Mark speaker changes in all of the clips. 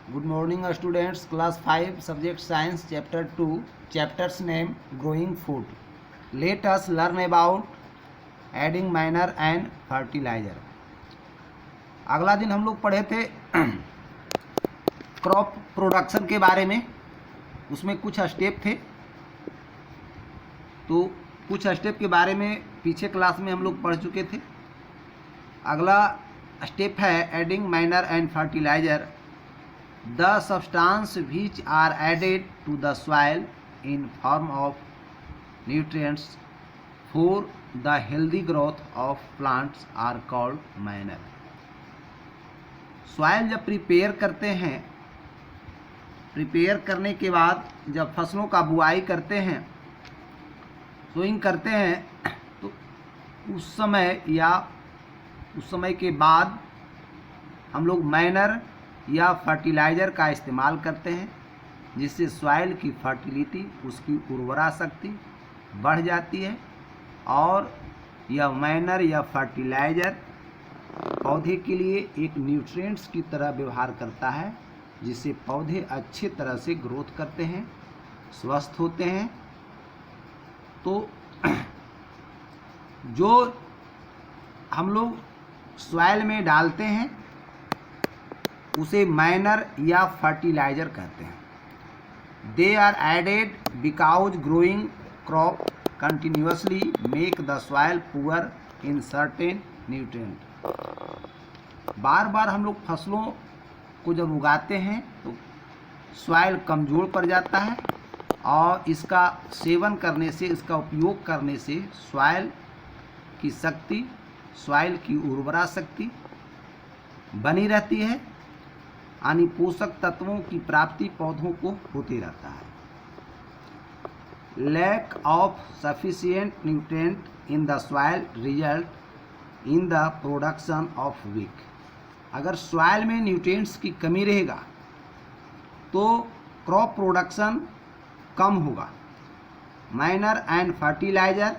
Speaker 1: Good morning, students. Class 5, Subject Science, Chapter 2. Chapter's name Growing Food. Let us learn about adding manure and fertilizer. अगला दिन हम लोग पढ़े थे crop production के बारे में। उसमें कुछ स्टेप थे, तो कुछ स्टेप के बारे में पीछे क्लास में हम लोग पढ़ चुके थे। अगला स्टेप है adding manure and fertiliser, the substance which are added to the soil in form of nutrients for the healthy growth of plants are called manure. Soil जब प्रिपेयर करते हैं, प्रिपेयर करने के बाद जब फसलों का बुआई करते हैं, सोइंग करते हैं, तो उस समय के बाद हम लोग मैनर या फर्टिलाइज़र का इस्तेमाल करते हैं, जिससे सॉइल की फर्टिलिटी, उसकी उर्वरा शक्ति बढ़ जाती है। और यह मैनर या फर्टिलाइज़र पौधे के लिए एक न्यूट्रिएंट्स की तरह व्यवहार करता है, जिससे पौधे अच्छे तरह से ग्रोथ करते हैं, स्वस्थ होते हैं। तो जो हम लोग सॉइल में डालते हैं उसे मैनर या फर्टिलाइज़र कहते हैं। They are added because growing crop continuously make the soil poor in certain nutrient. बार बार हम लोग फसलों को जब उगाते हैं तो सॉइल कमज़ोर पड़ जाता है, और इसका सेवन करने से, इसका उपयोग करने से सॉइल की शक्ति, सॉइल की उर्वरा शक्ति बनी रहती है, यानी पोषक तत्वों की प्राप्ति पौधों को होती रहता है। Lack of sufficient nutrient in the soil result in the production of weak. अगर सॉइल में न्यूट्रिएंट्स की कमी रहेगा तो क्रॉप प्रोडक्शन कम होगा। Manure and fertiliser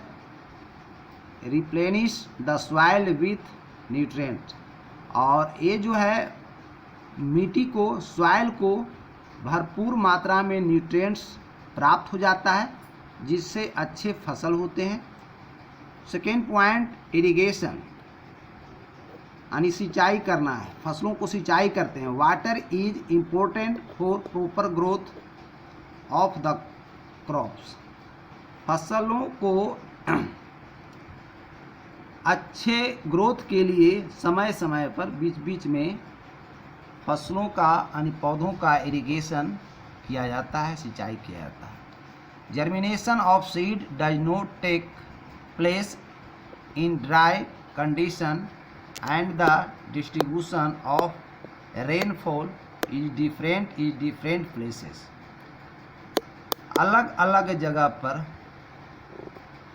Speaker 1: replenish the soil with nutrient, और ये जो है मिट्टी को, सॉइल को भरपूर मात्रा में न्यूट्रिएंट्स प्राप्त हो जाता है, जिससे अच्छे फसल होते हैं। सेकेंड पॉइंट, इरिगेशन, यानी सिंचाई करना है, फसलों को सिंचाई करते हैं। Water is important for proper growth of the crops. फसलों को अच्छे ग्रोथ के लिए समय समय पर बीच बीच में फसलों का, यानी पौधों का इरिगेशन किया जाता है, सिंचाई किया जाता है। Germination of seed does not take place in dry condition and the distribution of rainfall is different places. अलग अलग जगह पर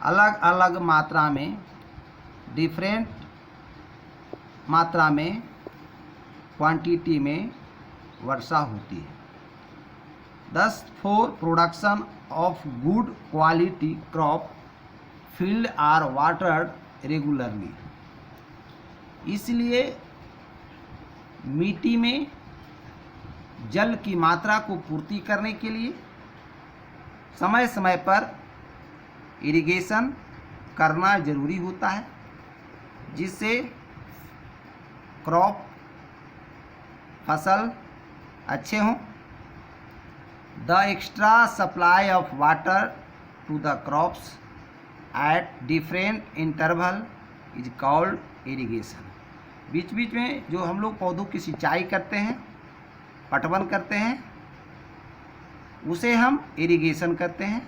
Speaker 1: अलग अलग मात्रा में, डिफरेंट मात्रा में, क्वांटिटी में वर्षा होती है। Thus for production of good quality crop field are watered regularly. इसलिए मिट्टी में जल की मात्रा को पूर्ति करने के लिए समय समय पर इरिगेशन करना जरूरी होता है, जिससे क्रॉप, फसल अच्छे हों। The extra supply of water to the crops at different interval is called irrigation. बीच बीच में जो हम लोग पौधों की सिंचाई करते हैं, पटवन करते हैं, उसे हम इरिगेशन करते हैं।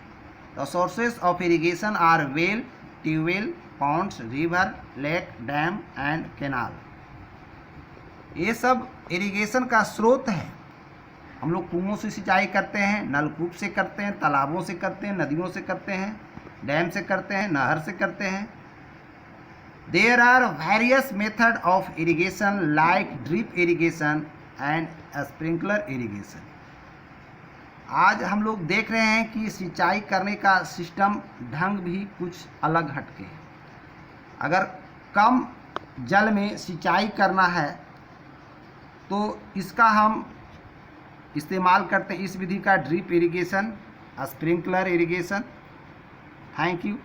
Speaker 1: The sources of irrigation are well, tubewell, ponds, river, lake, dam and canal. ये सब इरिगेशन का स्रोत है। हम लोग कुओं से सिंचाई करते हैं, नलकूप से करते हैं, तालाबों से करते हैं, नदियों से करते हैं, डैम से करते हैं, नहर से करते हैं। There are various method of irrigation like drip irrigation and sprinkler irrigation. आज हम लोग देख रहे हैं कि सिंचाई करने का सिस्टम ढंग भी कुछ अलग हटके है। अगर कम जल में सिंचाई करना है तो इसका हम इस्तेमाल करते हैं इस विधि का drip irrigation, sprinkler irrigation. Thank you.